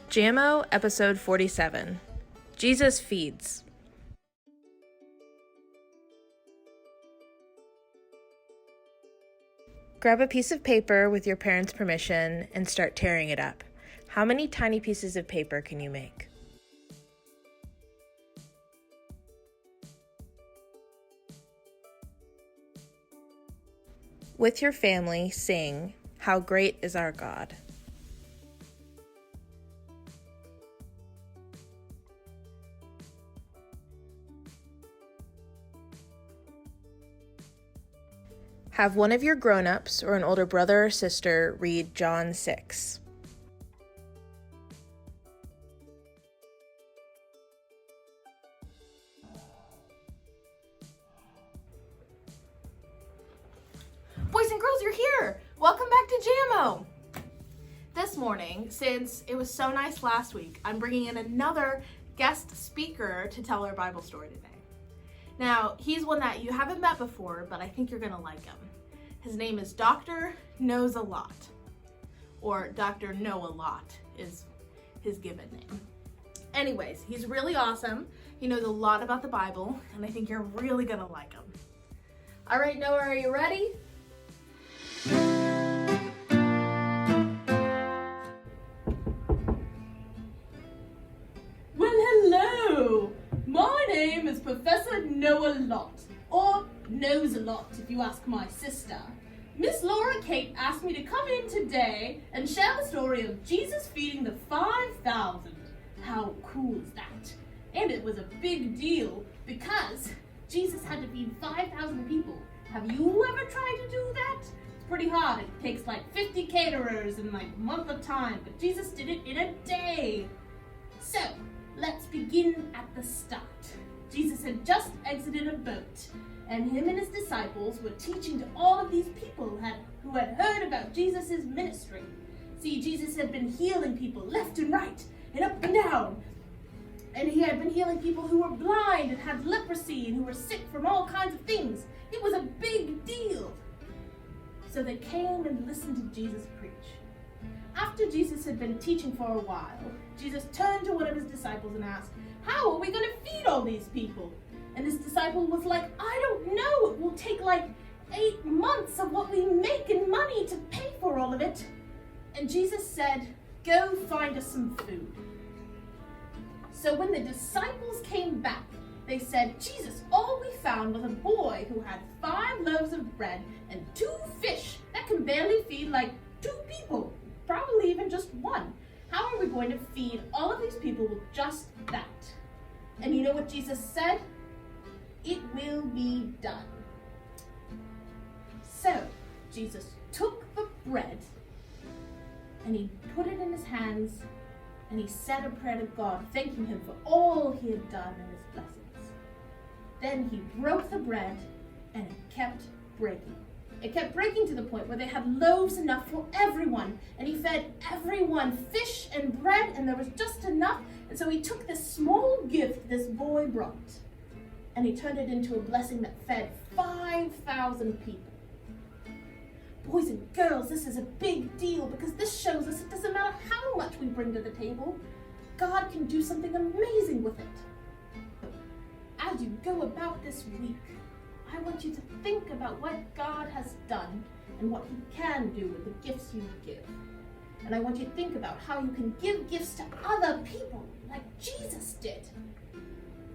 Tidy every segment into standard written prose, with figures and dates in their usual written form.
JAMO, Episode 47. Jesus Feeds. Grab a piece of paper with your parents' permission and start tearing it up. How many tiny pieces of paper can you make? With your family, sing, "How Great is Our God." Have one of your grown-ups or an older brother or sister read John 6. Boys and girls, you're here! Welcome back to JAMO! This morning, since it was so nice last week, I'm bringing in another guest speaker to tell our Bible story today. Now, he's one that you haven't met before, but I think you're gonna like him. His name is Dr. Knows a Lot, or Dr. Know a Lot is his given name. Anyways, he's really awesome. He knows a lot about the Bible, and I think you're really gonna like him. All right, Noah, are you ready? Well, hello! My name is Professor Noah Lot, or Knows a Lot if you ask my sister. Miss Laura Kate asked me to come in today and share the story of Jesus feeding the 5,000. How cool is that? And it was a big deal because Jesus had to feed 5,000 people. Have you ever tried to do that? It's pretty hard. It takes like 50 caterers in like a month of time, but Jesus did it in a day. So, let's begin at the start. Jesus had just exited a boat, and him and his disciples were teaching to all of these people who had heard about Jesus' ministry. See, Jesus had been healing people left and right, and up and down. And he had been healing people who were blind and had leprosy and who were sick from all kinds of things. It was a big deal. So they came and listened to Jesus preach. After Jesus had been teaching for a while, Jesus turned to one of his disciples and asked, "How are we going to feed all these people?" And his disciple was like, "I don't know. It will take like 8 months of what we make in money to pay for all of it." And Jesus said, "Go find us some food." So when the disciples came back, they said, "Jesus, all we found was a boy who had 5 loaves of bread and 2 fish that can barely feed like 2 people, probably even just 1. How are we going to feed all of these people with just that?" And you know what Jesus said? "It will be done." So Jesus took the bread and he put it in his hands and he said a prayer to God, thanking him for all he had done and his blessings. Then he broke the bread and it kept breaking. It kept breaking to the point where they had loaves enough for everyone. And he fed everyone fish and bread, and there was just enough. And so he took this small gift this boy brought, and he turned it into a blessing that fed 5,000 people. Boys and girls, this is a big deal because this shows us it doesn't matter how much we bring to the table, God can do something amazing with it. As you go about this week, I want you to think about what God has done and what he can do with the gifts you give. And I want you to think about how you can give gifts to other people like Jesus did,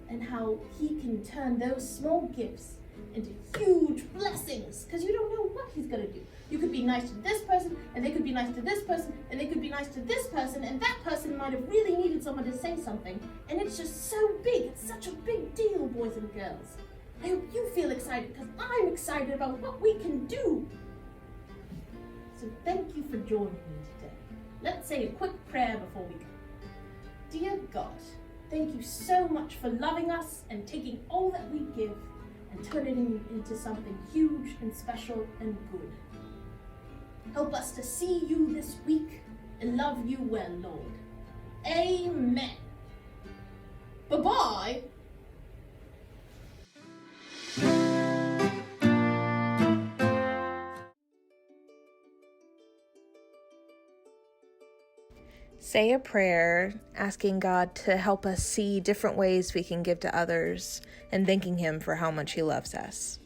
and how he can turn those small gifts into huge blessings, because you don't know what he's going to do. You could be nice to this person, and they could be nice to this person, and they could be nice to this person, and that person might have really needed someone to say something, and it's just so big. It's such a big deal, boys and girls. I hope you feel excited because I'm excited about what we can do. So thank you for joining me today. Let's say a quick prayer before we go. Dear God, thank you so much for loving us and taking all that we give and turning it into something huge and special and good. Help us to see you this week and love you well, Lord. Amen. Bye-bye. Say a prayer asking God to help us see different ways we can give to others and thanking Him for how much He loves us.